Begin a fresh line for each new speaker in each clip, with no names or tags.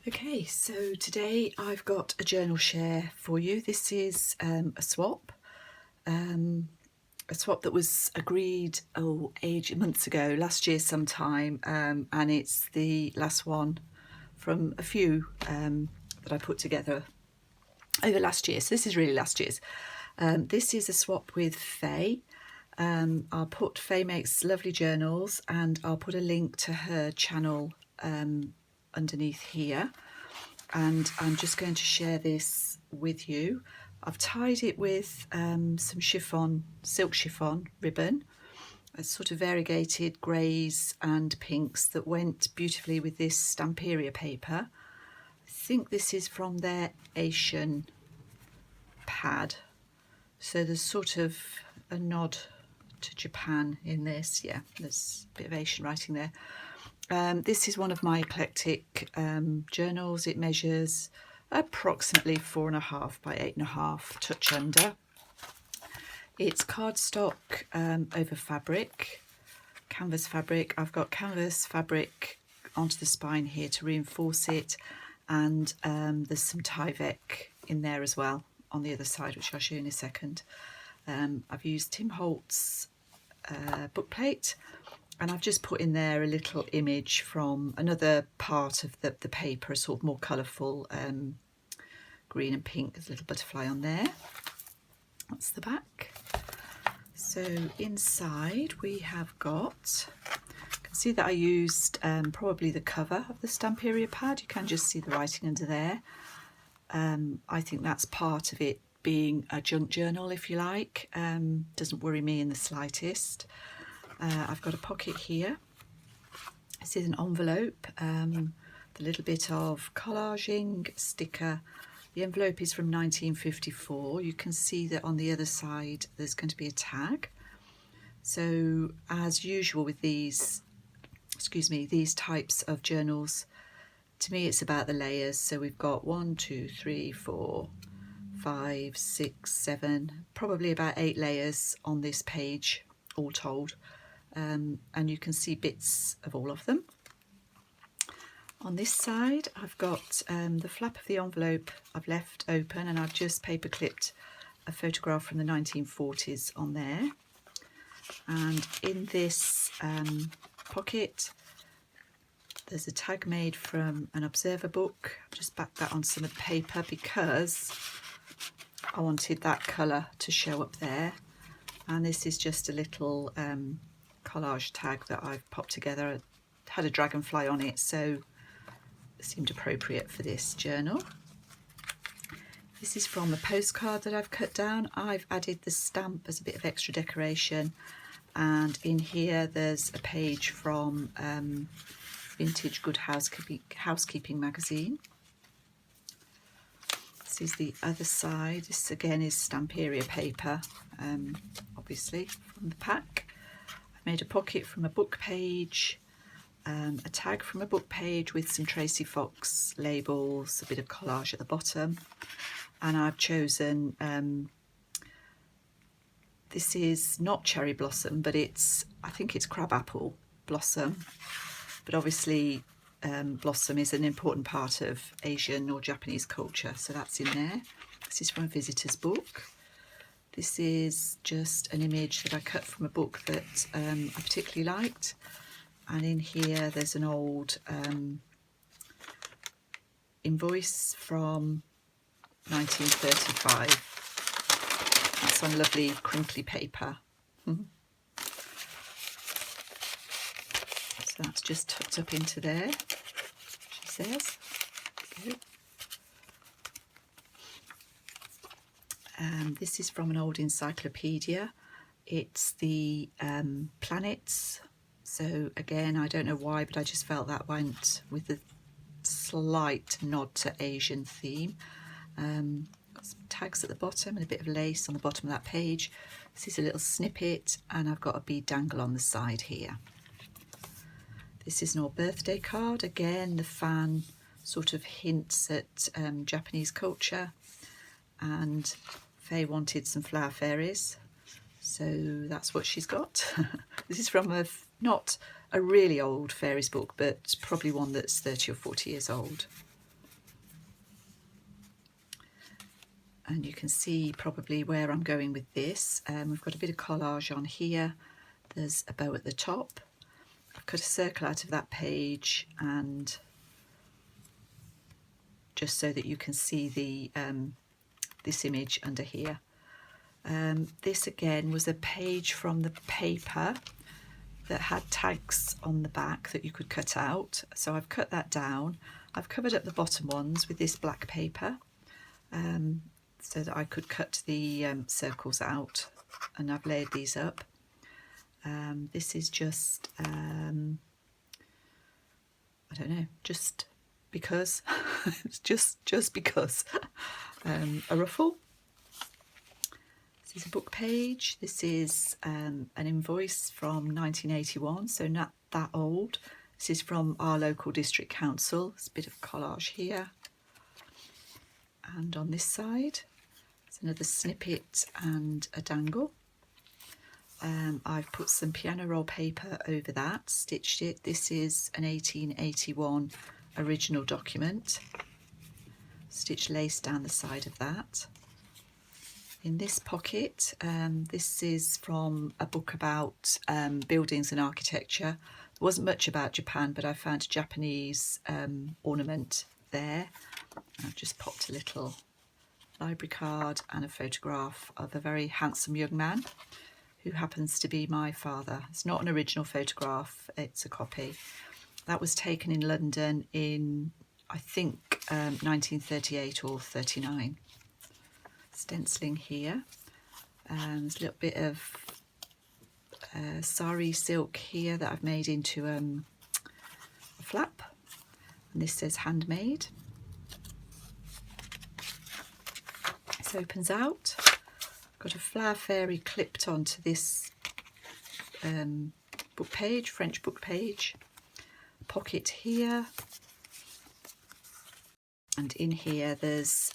Okay, so today I've got a journal share for you. This is a swap that was agreed months ago, last year sometime, and it's the last one from a few that I put together over last year. So this is really last year's. This is a swap with Faye. Faye makes lovely journals, and I'll put a link to her channel underneath here, and I'm just going to share this with you. I've tied it with some silk chiffon ribbon. It's sort of variegated greys and pinks that went beautifully with this Stamperia paper. I think this is from their Asian pad, so there's sort of a nod to Japan in this. Yeah, there's a bit of Asian writing there. This is one of my eclectic journals. It measures approximately 4.5 by 8.5, touch under. It's cardstock over fabric, canvas fabric. I've got canvas fabric onto the spine here to reinforce it, and there's some Tyvek in there as well on the other side, which I'll show you in a second. I've used Tim Holtz book plate, and I've just put in there a little image from another part of the paper, a sort of more colourful green and pink. There's a little butterfly on there. That's the back. So inside we have got, you can see that I used probably the cover of the Stamperia pad. You can just see the writing under there. I think that's part of it being a junk journal, if you like. Doesn't worry me in the slightest. I've got a pocket here. This is an envelope, the little bit of collaging, sticker. The envelope is from 1954. You can see that on the other side there's going to be a tag. So as usual with these types of journals, to me it's about the layers. So we've got 1, 2, 3, 4, 5, 6, 7, probably about 8 layers on this page, all told. And you can see bits of all of them. On this side I've got the flap of the envelope I've left open, and I've just paper clipped a photograph from the 1940s on there. And in this pocket there's a tag made from an Observer book. I've just backed that on some of the paper because I wanted that colour to show up there. And this is just a little collage tag that I've popped together. It had a dragonfly on it, so it seemed appropriate for this journal. This is from a postcard that I've cut down. I've added the stamp as a bit of extra decoration, and in here there's a page from Vintage Good Housekeeping magazine. This is the other side. This again is Stamperia paper, obviously from the pack. I've made a pocket from a book page, a tag from a book page with some Tracy Fox labels, a bit of collage at the bottom, and I've chosen, this is not cherry blossom, but I think it's crabapple blossom, but obviously blossom is an important part of Asian or Japanese culture, so that's in there. This is from a visitor's book. This is just an image that I cut from a book that I particularly liked, and in here there's an old invoice from 1935. That's on lovely crinkly paper. So that's just tucked up into there, she says. There we go. This is from an old encyclopedia. It's the planets. So again, I don't know why, but I just felt that went with a slight nod to Asian theme. Got some tags at the bottom and a bit of lace on the bottom of that page. This is a little snippet, and I've got a bead dangle on the side here. This is an old birthday card. Again, the fan sort of hints at Japanese culture, and Faye wanted some flower fairies, so that's what she's got. This is from not a really old fairies book, but probably one that's 30 or 40 years old. and you can see probably where I'm going with this. We've got a bit of collage on here. There's a bow at the top. I've cut a circle out of that page, and just so that you can see the this image under here. This again was a page from the paper that had tags on the back that you could cut out. So I've cut that down. I've covered up the bottom ones with this black paper so that I could cut the circles out, and I've laid these up. This is just, I don't know, just because, it's just because, a ruffle. This is a book page. This is an invoice from 1981, so not that old. This is from our local district council. There's a bit of collage here. And on this side, there's another snippet and a dangle. I've put some piano roll paper over that, stitched it. This is an 1881 original document. Stitched lace down the side of that. In this pocket, this is from a book about buildings and architecture. There wasn't much about Japan, but I found a Japanese ornament there. I've just popped a little library card and a photograph of a very handsome young man who happens to be my father. It's not an original photograph, it's a copy. That was taken in London in, I think, 1938 or 39. Stenciling here. There's a little bit of sari silk here that I've made into a flap, and this says handmade. This opens out. Got a flower fairy clipped onto this book page, French book page. Pocket here, and in here there's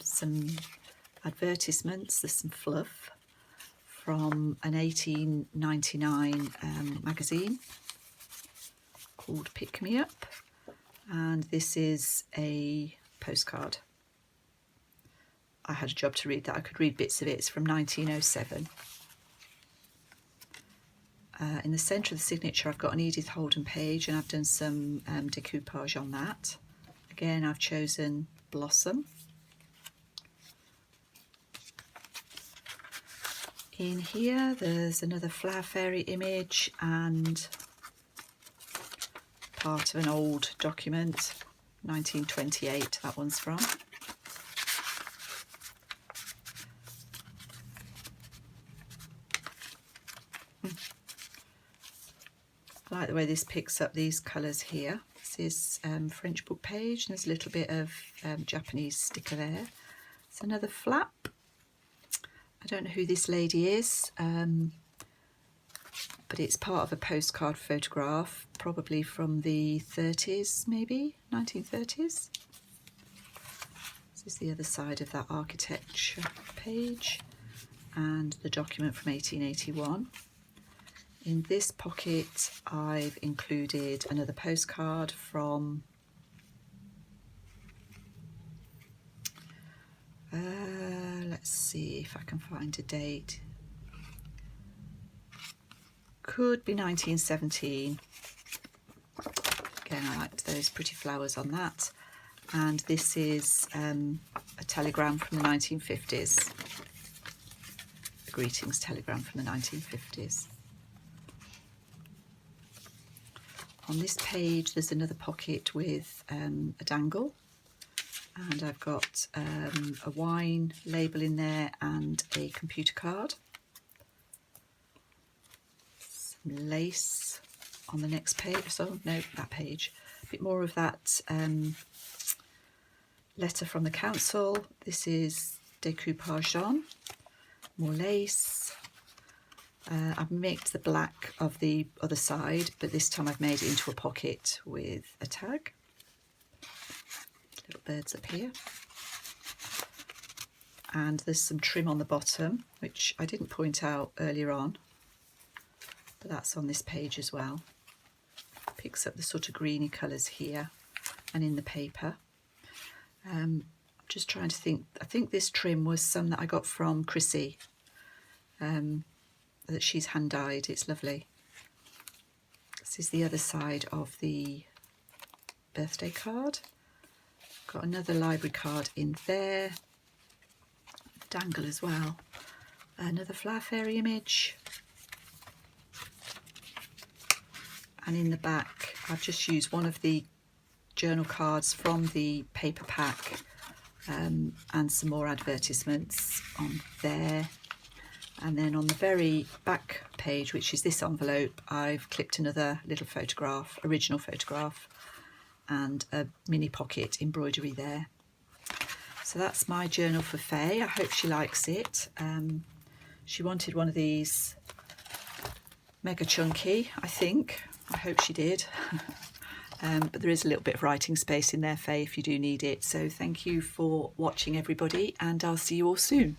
some advertisements. There's some fluff from an 1899 magazine called Pick Me Up, and this is a postcard. I had a job to read that. I could read bits of it. It's from 1907. In the centre of the signature I've got an Edith Holden page, and I've done some decoupage on that. Again, I've chosen Blossom. In here there's another flower fairy image and part of an old document, 1928 that one's from. I like the way this picks up these colours here. This is French book page, and there's a little bit of Japanese sticker there. It's another flap. I don't know who this lady is, but it's part of a postcard photograph, probably from the 30s, maybe 1930s. This is the other side of that architecture page, and the document from 1881. In this pocket I've included another postcard from let's see if I can find a date. Could be 1917. Again, I liked those pretty flowers on that. And this is a telegram from the 1950s. A greetings telegram from the 1950s. On this page there's another pocket with a dangle, and I've got a wine label in there and a computer card. Some lace on the next page, so no, that page. A bit more of that letter from the council. This is decoupaged on, more lace. I've mixed the black of the other side, but this time I've made it into a pocket with a tag. Little birds up here. And there's some trim on the bottom, which I didn't point out earlier on, but that's on this page as well. Picks up the sort of greeny colours here and in the paper. I've Just trying to think. I think this trim was some that I got from Chrissy, that she's hand dyed. It's lovely. This is the other side of the birthday card. Got another library card in there. Dangle as well. Another flower fairy image. And in the back, I've just used one of the journal cards from the paper pack, and some more advertisements on there. And then on the very back page, which is this envelope, I've clipped another little photograph, original photograph, and a mini pocket embroidery there. So that's my journal for Faye. I hope she likes it. She wanted one of these mega chunky, I think. I hope she did. But there is a little bit of writing space in there, Faye, if you do need it. So thank you for watching, everybody, and I'll see you all soon.